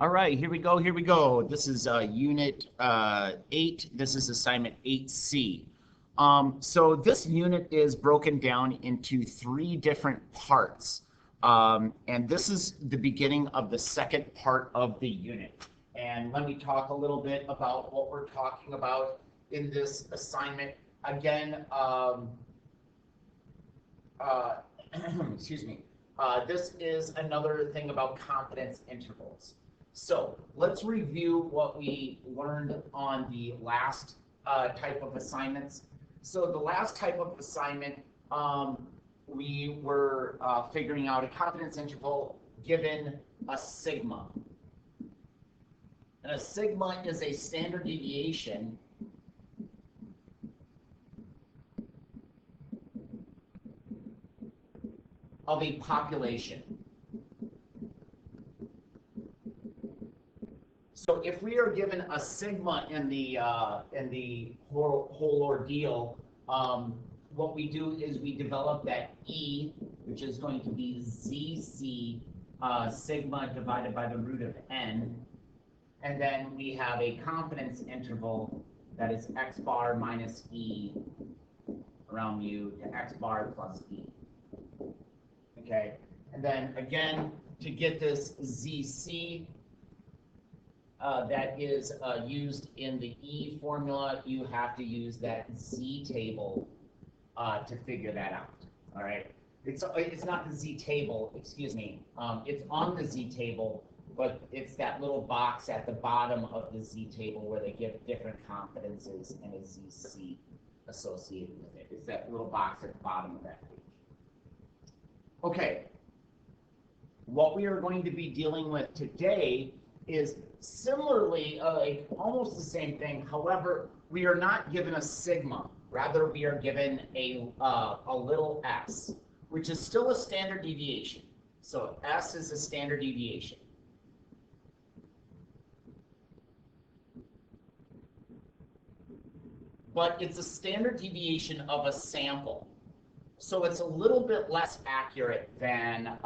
All right, here we go, here we go. This is unit 8. This is assignment 8C. So this unit is broken down into 3 different parts. And this is the beginning of the second part of the unit. And let me talk a little bit about what we're talking about in this assignment. Again, excuse me. This is another thing about confidence intervals. So let's review what we learned on the last type of assignments. So the last type of assignment, we were figuring out a confidence interval given a sigma. And a sigma is a standard deviation of a population. So if we are given a sigma in the whole ordeal, what we do is we develop that E, which is going to be ZC sigma divided by the root of n, and then we have a confidence interval that is x bar minus E around mu to x bar plus E. Okay, and then again, to get this ZC, that is used in the E formula, you have to use that Z table to figure that out. All right, it's not the Z table, excuse me. It's on the Z table, but it's that little box at the bottom of the Z table where they give different confidences and a ZC associated with it. It's that little box at the bottom of that page. Okay, what we are going to be dealing with today is similarly almost the same thing. However, we are not given a sigma. Rather, we are given a little s, which is still a standard deviation. So s is a standard deviation. But it's a standard deviation of a sample. So it's a little bit less accurate than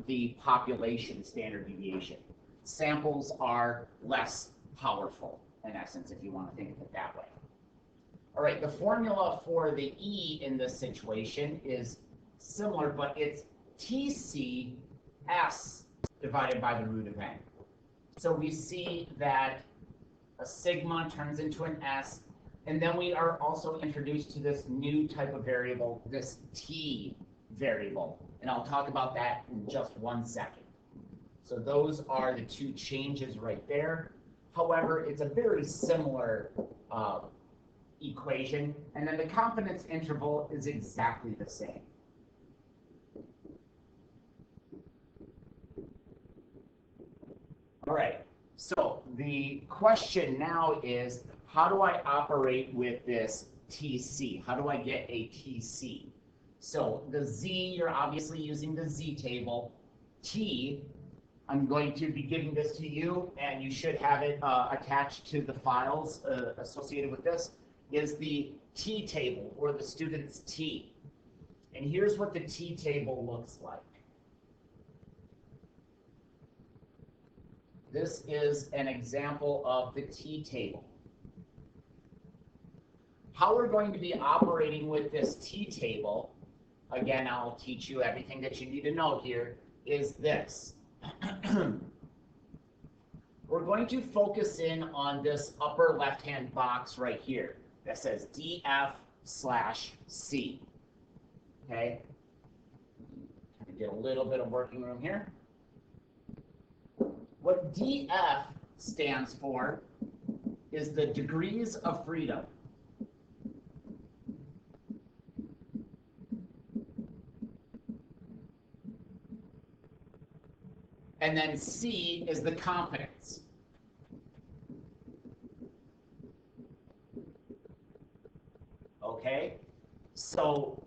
the population standard deviation. Samples are less powerful, in essence, if you want to think of it that way. All right, the formula for the E in this situation is similar, but it's TCS divided by the root of n. So we see that a sigma turns into an S, and then we are also introduced to this new type of variable, this T variable. And I'll talk about that in just 1 second. So those are the 2 changes right there. However, it's a very similar equation. And then the confidence interval is exactly the same. All right. So the question now is, how do I operate with this TC? How do I get a TC? So the Z, you're obviously using the Z table. T, I'm going to be giving this to you, and you should have it attached to the files associated with this, is the T table, or the student's T. And here's what the T table looks like. This is an example of the T table. How we're going to be operating with this T table, again, I'll teach you everything that you need to know here, is this. We're going to focus in on this upper left-hand box right here that says DF/C. Okay? Get a little bit of working room here. What DF stands for is the degrees of freedom. And then C is the confidence. Okay? So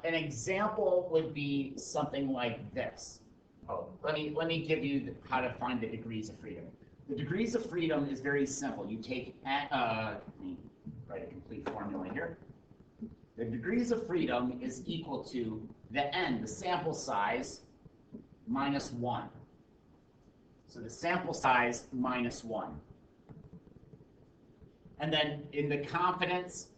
an example would be something like this. Oh, let me give you how to find the degrees of freedom. The degrees of freedom is very simple. You take, let me write a complete formula here. The degrees of freedom is equal to the n, the sample size, minus 1. So the sample size minus 1. And then in the confidence,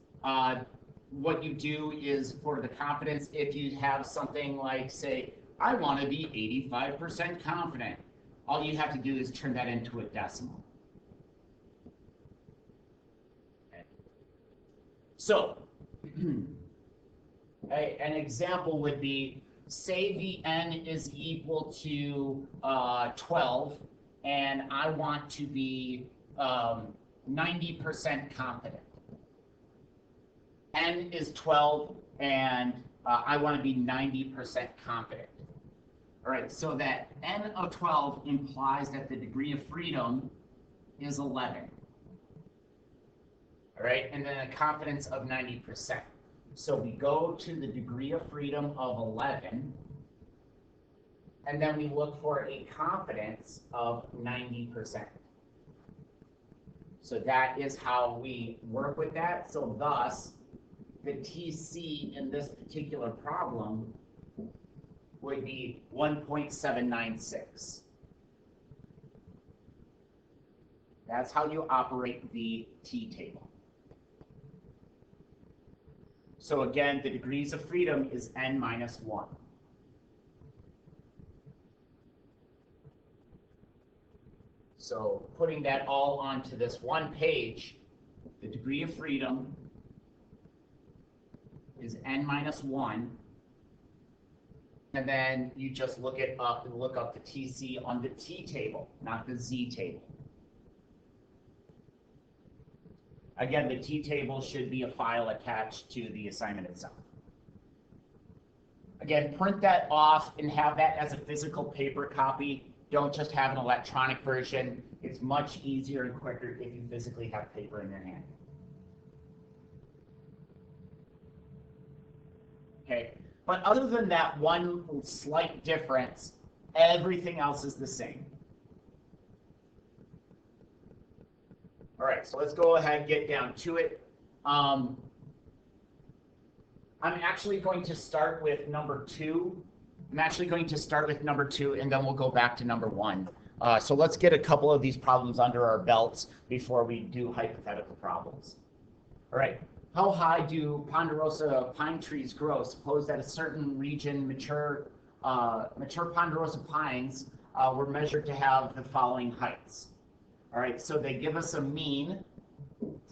what you do is for the confidence, if you have something like, say, I want to be 85% confident, all you have to do is turn that into a decimal. Okay. So an example would be, say the n is equal to 12, and I want to be 90% confident. N is 12, and I want to be 90% confident. All right, so that n of 12 implies that the degree of freedom is 11. All right, and then a confidence of 90%. So we go to the degree of freedom of 11, and then we look for a confidence of 90%. So that is how we work with that. So thus, the TC in this particular problem would be 1.796. That's how you operate the t-table. So again, the degrees of freedom is n minus 1. So putting that all onto this one page, the degree of freedom is n minus 1. And then you just look up the TC on the t-table, not the z-table. Again, the t-table should be a file attached to the assignment itself. Again, print that off and have that as a physical paper copy. Don't just have an electronic version. It's much easier and quicker if you physically have paper in your hand. Okay, but other than that one slight difference, everything else is the same. All right, so let's go ahead and get down to it. I'm actually going to start with number 2. And then we'll go back to number 1. So let's get a couple of these problems under our belts before we do hypothetical problems. All right, how high do ponderosa pine trees grow? Suppose that a certain region mature ponderosa pines were measured to have the following heights. All right, so they give us a mean.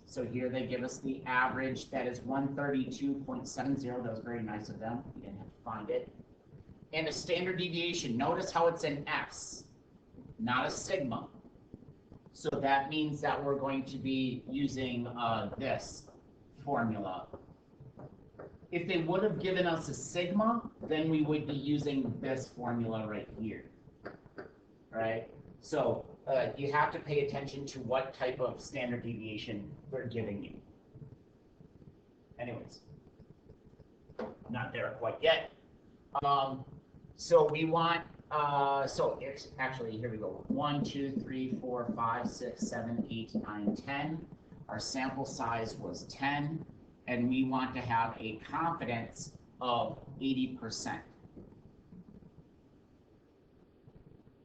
So here they give us the average, that is 132.70. That was very nice of them. We didn't have to find it. And a standard deviation. Notice how it's an S, not a sigma. So that means that we're going to be using this formula. If they would have given us a sigma, then we would be using this formula right here. Right? So you have to pay attention to what type of standard deviation they're giving you. Anyways, not there quite yet. So we want, so it's actually, here we go. 1, 2, 3, 4, 5, 6, 7, 8, 9, 10. Our sample size was 10, and we want to have a confidence of 80%.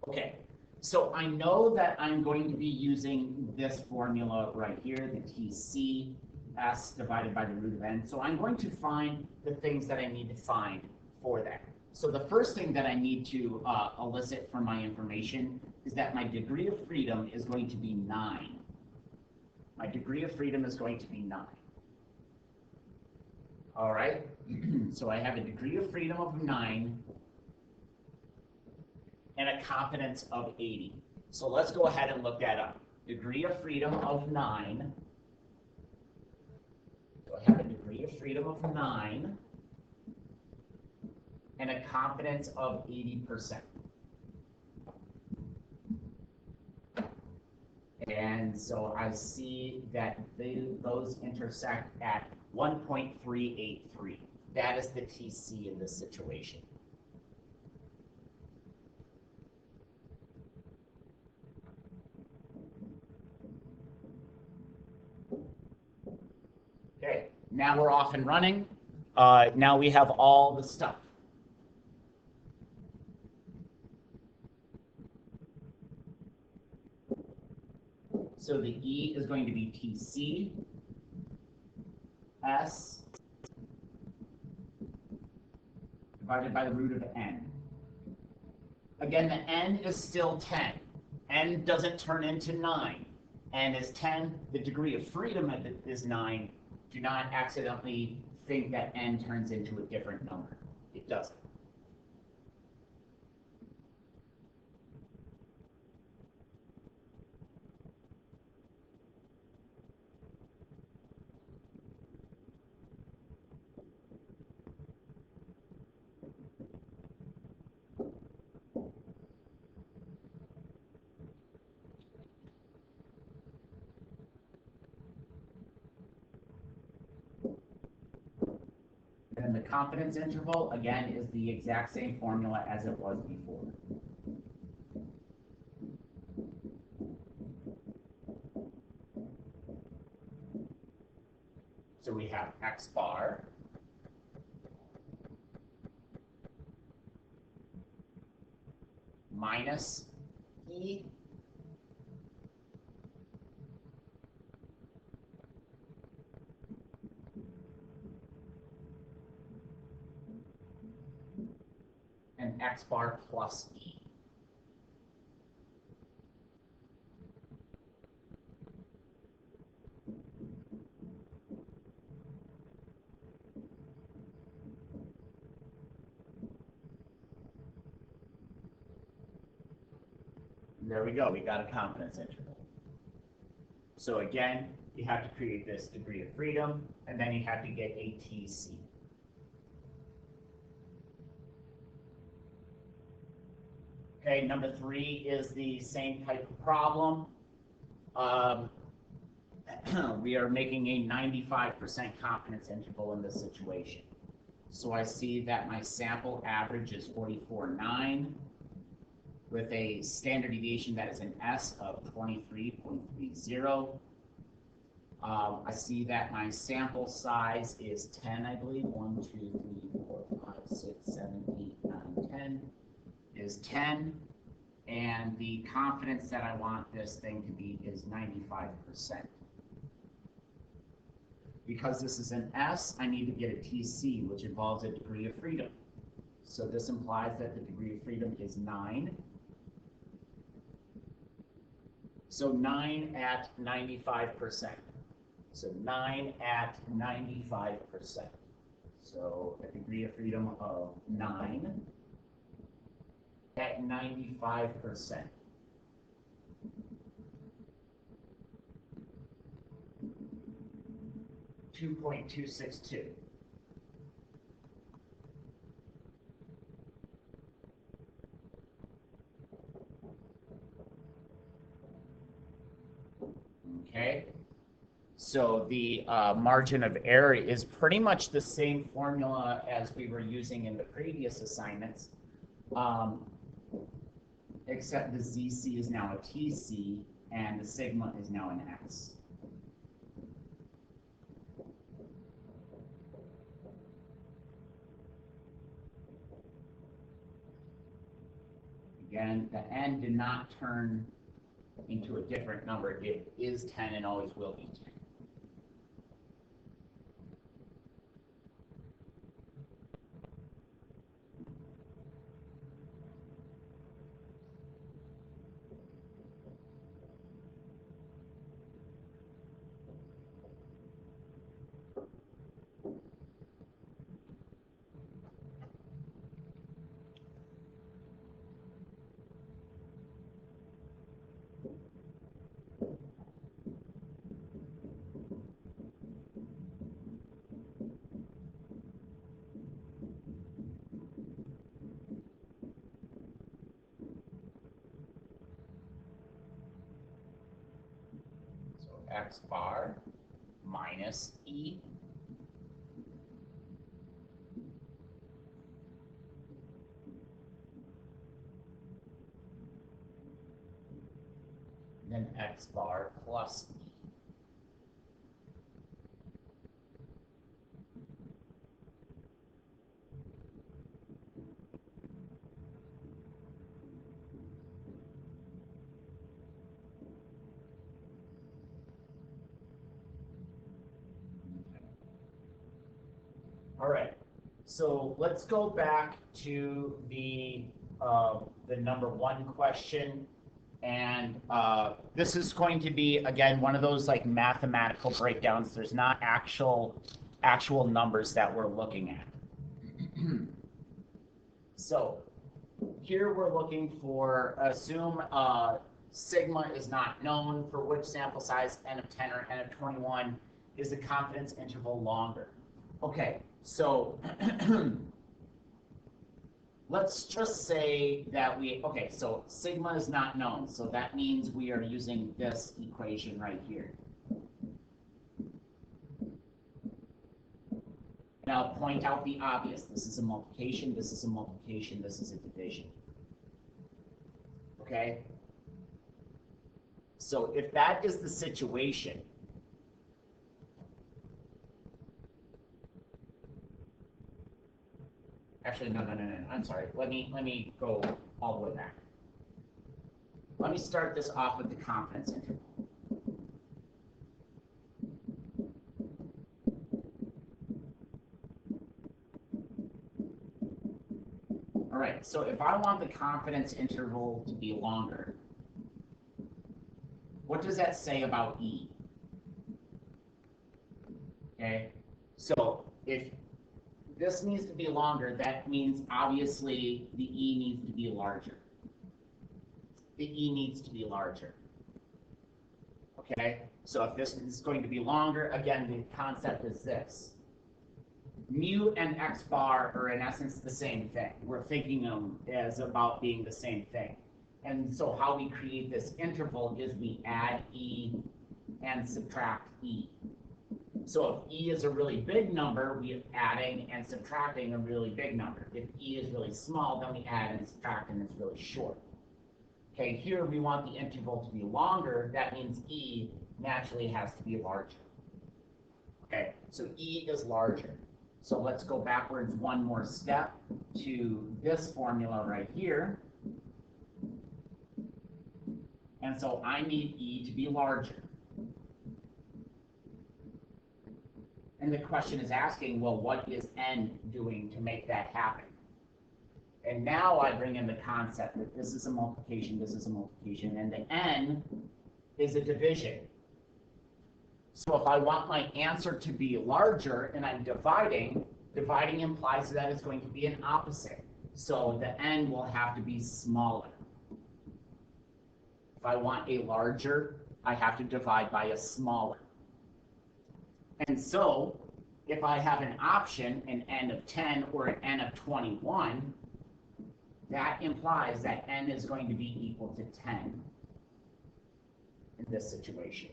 Okay. So I know that I'm going to be using this formula right here, the TC, S divided by the root of n. So I'm going to find the things that I need to find for that. So the first thing that I need to elicit from my information is that my degree of freedom is going to be 9. My degree of freedom is going to be 9. All right, so I have a degree of freedom of 9. And a confidence of 80. So let's go ahead and look that up. Degree of freedom of 9. So I have a degree of freedom of 9 and a confidence of 80%. And so I see that those intersect at 1.383. That is the TC in this situation. Okay, now we're off and running. Now we have all the stuff. So the E is going to be TC S divided by the root of n. Again, the n is still 10. N doesn't turn into 9. N is 10. The degree of freedom is 9. Do not accidentally think that n turns into a different number. It doesn't. And the confidence interval, again, is the exact same formula as it was before. So we have x bar minus E and x bar plus E. There we go, we got a confidence interval. So again, you have to create this degree of freedom, and then you have to get a TC. Okay, number 3 is the same type of problem. We are making a 95% confidence interval in this situation. So I see that my sample average is 44.9 with a standard deviation that is an S of 23.30. I see that my sample size is 10, I believe. 1, 2, 3, 4, 5, 6, 7, 8, 9, 10 is 10. And the confidence that I want this thing to be is 95%. Because this is an S, I need to get a TC, which involves a degree of freedom. So this implies that the degree of freedom is 9. So 9 at 95%. So 9 at 95%. So a degree of freedom of 9 at 95%. .262. Okay, so the margin of error is pretty much the same formula as we were using in the previous assignments, except the ZC is now a TC and the sigma is now an S. Again, the n did not turn into a different number. It is 10 and always will be 10. X bar minus E then X bar plus E. All right. So let's go back to the number one question. And this is going to be, again, one of those like mathematical breakdowns. There's not actual numbers that we're looking at. So here we're looking for, assume sigma is not known, for which sample size n of 10 or n of 21 is the confidence interval longer. Okay, so let's just say that okay, so sigma is not known, so that means we are using this equation right here. And I'll point out the obvious. This is a multiplication, this is a multiplication, this is a division. Okay? So if that is the situation, actually, no, I'm sorry. Let me go all the way back. Let me start this off with the confidence interval. All right, so if I want the confidence interval to be longer, what does that say about E? Okay, so if this needs to be longer, that means obviously the E needs to be larger. The E needs to be larger. Okay, so if this is going to be longer, again, the concept is this. Mu and x bar are in essence the same thing. We're thinking of them as about being the same thing. And so how we create this interval is we add E and subtract E. So if E is a really big number, we're adding and subtracting a really big number. If E is really small, then we add and subtract and it's really short. Okay, here we want the interval to be longer. That means E naturally has to be larger. Okay, so E is larger. So let's go backwards one more step to this formula right here. And so I need E to be larger. And the question is asking, well, what is N doing to make that happen? And now I bring in the concept that this is a multiplication, this is a multiplication, and the N is a division. So if I want my answer to be larger and I'm dividing implies that it's going to be an opposite. So the N will have to be smaller. If I want a larger, I have to divide by a smaller. And so if I have an option, an N of 10 or an N of 21, that implies that N is going to be equal to 10 in this situation.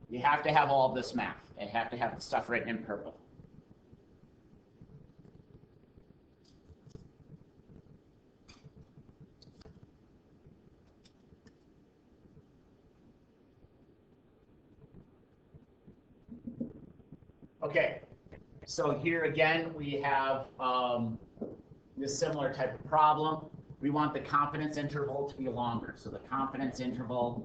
You have to have all this math. You have to have the stuff written in purple. Okay, so here again we have this similar type of problem. We want the confidence interval to be longer. So the confidence interval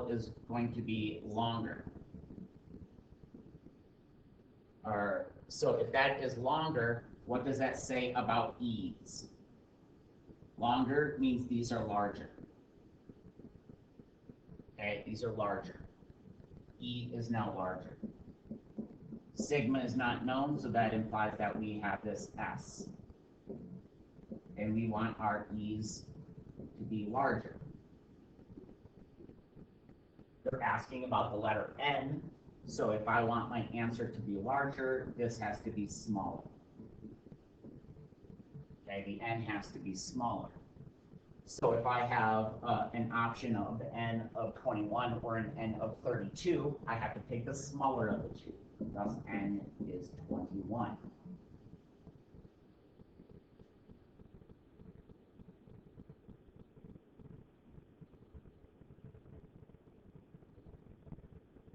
is going to be longer. So if that is longer, what does that say about E's? Longer means these are larger. Okay, these are larger. E is now larger. Sigma is not known, so that implies that we have this S. And we want our E's to be larger. They're asking about the letter N, so if I want my answer to be larger, this has to be smaller. Okay, the N has to be smaller. So if I have an option of N of 21 or an N of 32, I have to take the smaller of the two. Thus, N is 21.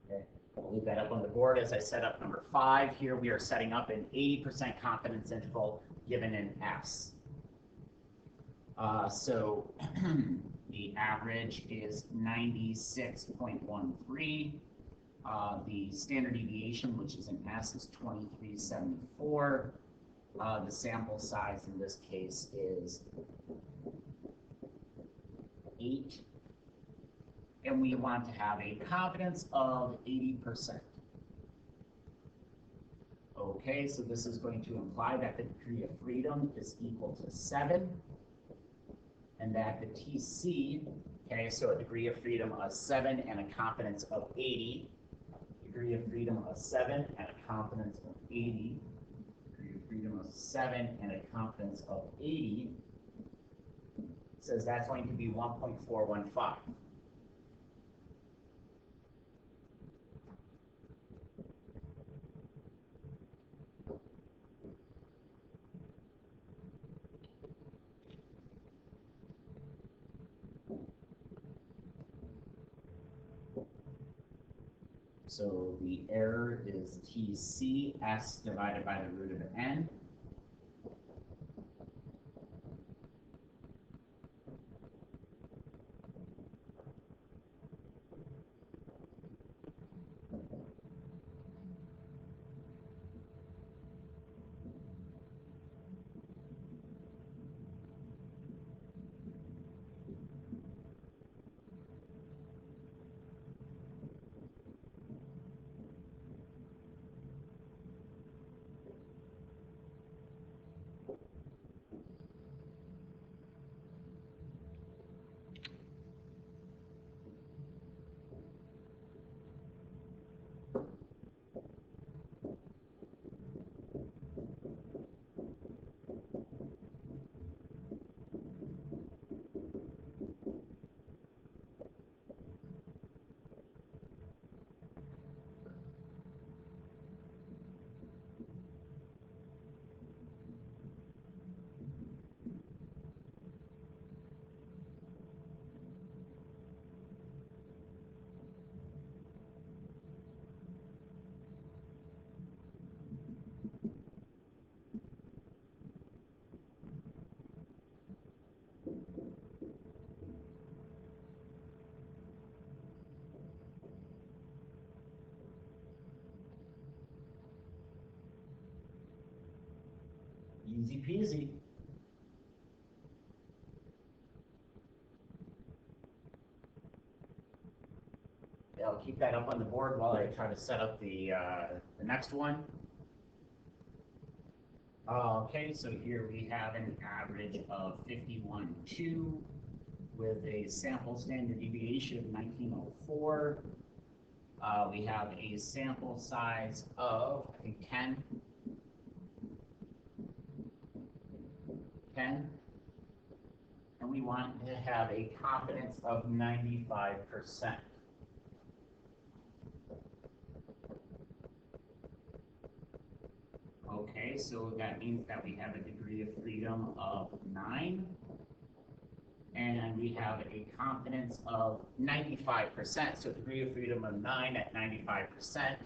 Okay, I'll leave that up on the board as I set up number 5. Here we are setting up an 80% confidence interval given an S. So the average is 96.13. The standard deviation, which is an S, is 2374. The sample size in this case is 8. And we want to have a confidence of 80%. Okay, so this is going to imply that the degree of freedom is equal to 7, and that the TC, okay, so a degree of freedom of 7 and a confidence of 80, degree of freedom of 7 and a confidence of 80, degree of freedom of 7 and a confidence of 80, says that's going to be 1.415. So the error is TCS divided by the root of n. Easy peasy. Yeah, I'll keep that up on the board while I try to set up the next one. Okay, so here we have an average of 51.2 with a sample standard deviation of 1904. We have a sample size of, I think, 10. And we want to have a confidence of 95%. Okay, so that means that we have a degree of freedom of 9, and we have a confidence of 95%. So degree of freedom of 9 at 95%.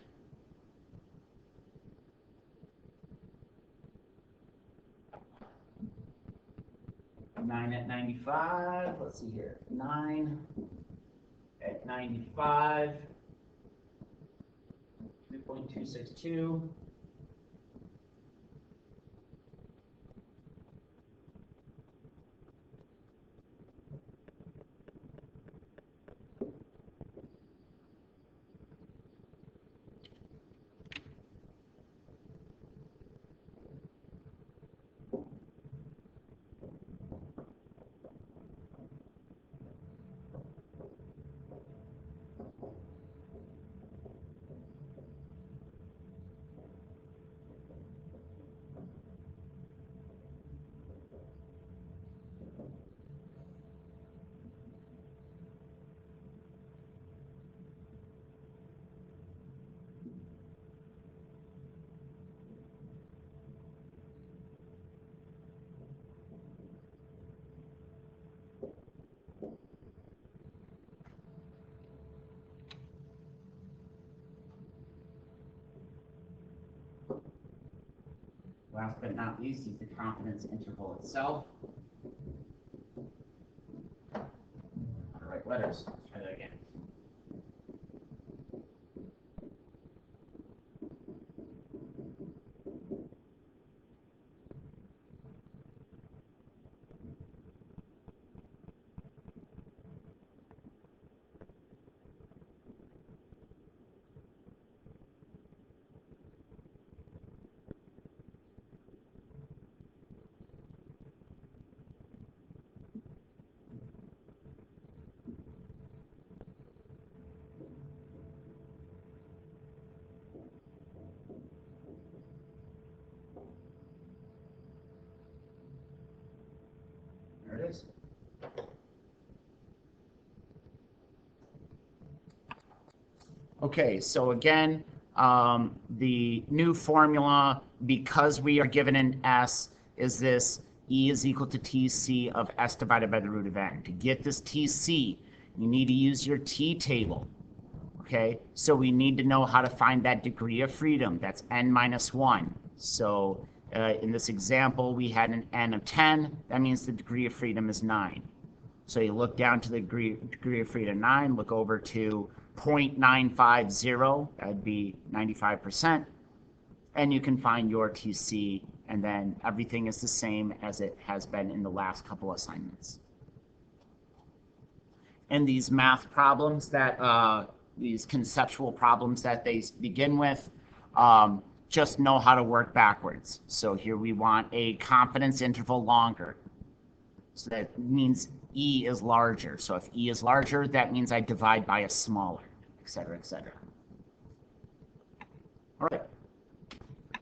Nine at 95, let's see here, 9 at 95, 3.262. Last but not least is the confidence interval itself. letters. Let's try that again. There it is. Okay, so again, the new formula, because we are given an S, is this E is equal to TC of S divided by the root of N. To get this TC, you need to use your T table. Okay, so we need to know how to find that degree of freedom. That's N minus 1. So in this example, we had an N of 10. That means the degree of freedom is 9. So you look down to the degree of freedom 9, look over to 0.950, that'd be 95%, and you can find your TC, and then everything is the same as it has been in the last couple assignments. And these math problems that, these conceptual problems that they begin with, just know how to work backwards. So here we want a confidence interval longer. So that means E is larger. So if E is larger, that means I divide by a smaller, et cetera, et cetera. All right.